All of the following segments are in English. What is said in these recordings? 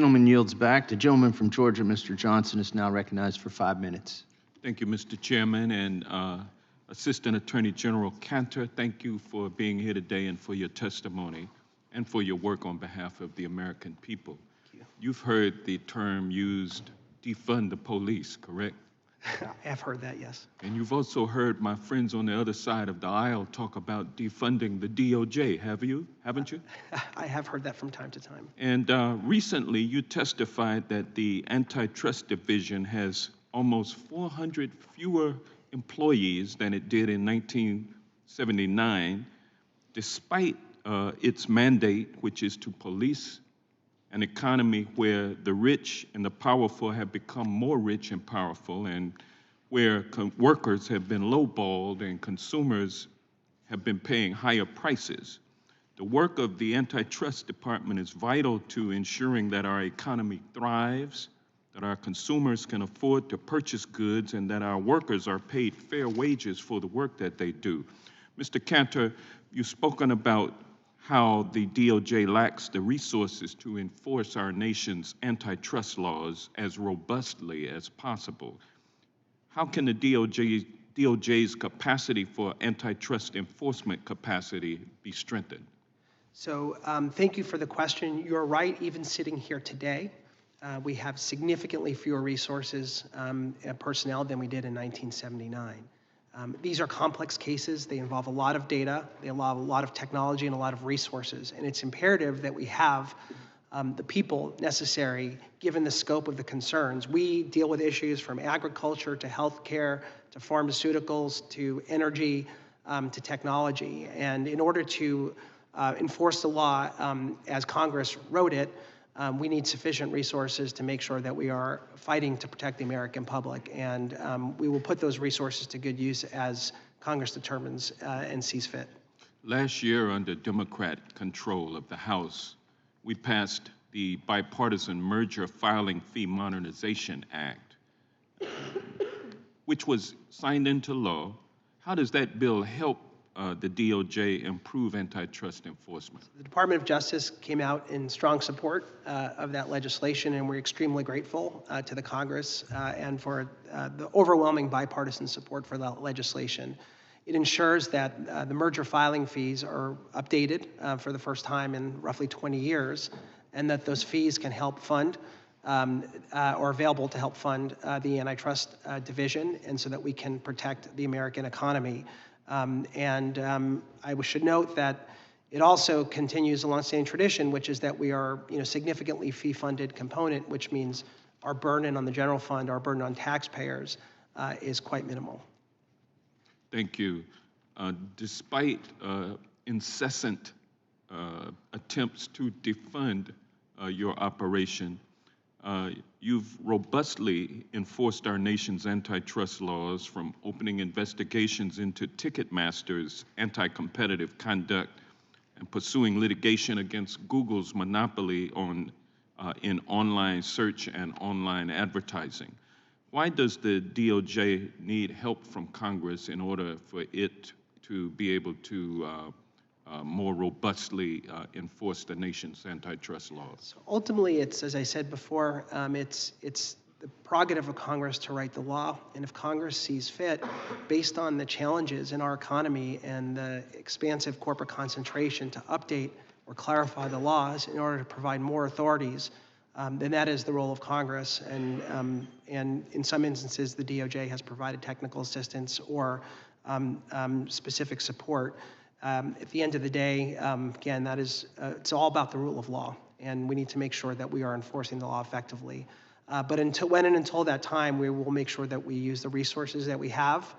gentleman yields back. The gentleman from Georgia, Mr. Johnson, is now recognized for 5 minutes. Thank you, Mr. Chairman, and Assistant Attorney General Cantor, thank you for being here today and for your testimony and for your work on behalf of the American people. You've heard the term used, defund the police, correct? I have heard that, yes. And you've also heard my friends on the other side of the aisle talk about defunding the DOJ, haven't you? I have heard that from time to time. And recently you testified that the Antitrust Division has almost 400 fewer employees than it did in 1979, despite its mandate, which is to police an economy where the rich and the powerful have become more rich and powerful, and where workers have been lowballed and consumers have been paying higher prices. The work of the Antitrust Department is vital to ensuring that our economy thrives, that our consumers can afford to purchase goods, and that our workers are paid fair wages for the work that they do. Mr. Cantor, you've spoken about how the DOJ lacks the resources to enforce our nation's antitrust laws as robustly as possible. How can the DOJ's capacity for antitrust enforcement capacity be strengthened? So thank you for the question. You're right, even sitting here today, we have significantly fewer resources and personnel than we did in 1979. These are complex cases. They involve a lot of data. They involve a lot of technology and a lot of resources. And it's imperative that we have the people necessary, given the scope of the concerns. We deal with issues from agriculture to healthcare to pharmaceuticals to energy to technology. And in order to enforce the law as Congress wrote it, we need sufficient resources to make sure that we are fighting to protect the American public. And we will put those resources to good use as Congress determines and sees fit. Last year, under Democrat control of the House, we passed the Bipartisan Merger Filing Fee Modernization Act, which was signed into law. How does that bill help the DOJ improve antitrust enforcement? The Department of Justice came out in strong support of that legislation, and we're extremely grateful to the Congress and for the overwhelming bipartisan support for that legislation. It ensures that the merger filing fees are updated for the first time in roughly 20 years, and that those fees can help fund or available to help fund the Antitrust Division, and so that we can protect the American economy. I should note that it also continues a longstanding tradition, which is that we are significantly fee-funded component, which means our burden on the general fund, our burden on taxpayers is quite minimal. Thank you. Despite incessant attempts to defund your operation, you've robustly enforced our nation's antitrust laws, from opening investigations into Ticketmaster's anti-competitive conduct and pursuing litigation against Google's monopoly in online search and online advertising. Why does the DOJ need help from Congress in order for it to be able to more robustly enforce the nation's antitrust laws? So ultimately, it's, as I said before, it's the prerogative of Congress to write the law, and if Congress sees fit, based on the challenges in our economy and the expansive corporate concentration, to update or clarify the laws in order to provide more authorities, then that is the role of Congress. And in some instances, the DOJ has provided technical assistance or specific support. At the end of the day, again, that is it's all about the rule of law, and we need to make sure that we are enforcing the law effectively. But until that time, we will make sure that we use the resources that we have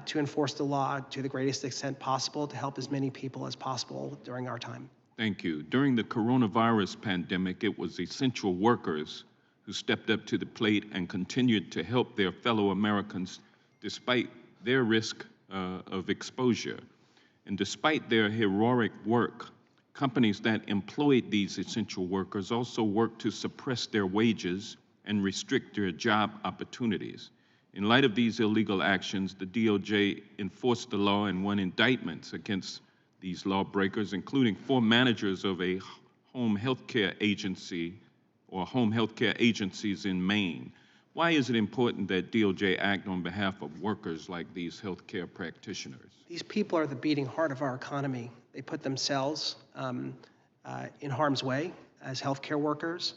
to enforce the law to the greatest extent possible to help as many people as possible during our time. Thank you. During the coronavirus pandemic, it was essential workers who stepped up to the plate and continued to help their fellow Americans despite their risk of exposure. And despite their heroic work, companies that employed these essential workers also worked to suppress their wages and restrict their job opportunities. In light of these illegal actions, the DOJ enforced the law and won indictments against these lawbreakers, including 4 managers of a home health care agency or home health care agencies in Maine. Why is it important that DOJ act on behalf of workers like these healthcare practitioners? These people are the beating heart of our economy. They put themselves in harm's way as healthcare workers,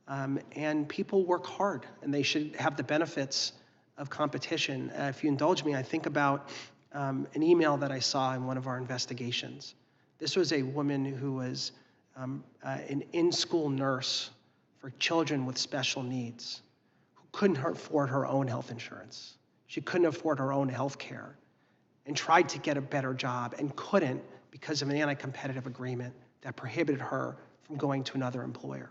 and people work hard, and they should have the benefits of competition. If you indulge me, I think about an email that I saw in one of our investigations. This was a woman who was an in-school nurse for children with special needs, who couldn't afford her own health insurance. She couldn't afford her own health care, and tried to get a better job and couldn't because of an anti-competitive agreement that prohibited her from going to another employer.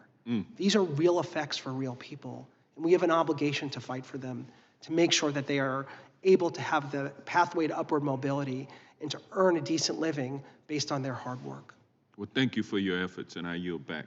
These are real effects for real people, and we have an obligation to fight for them, to make sure that they are able to have the pathway to upward mobility and to earn a decent living based on their hard work. Well, thank you for your efforts, and I yield back.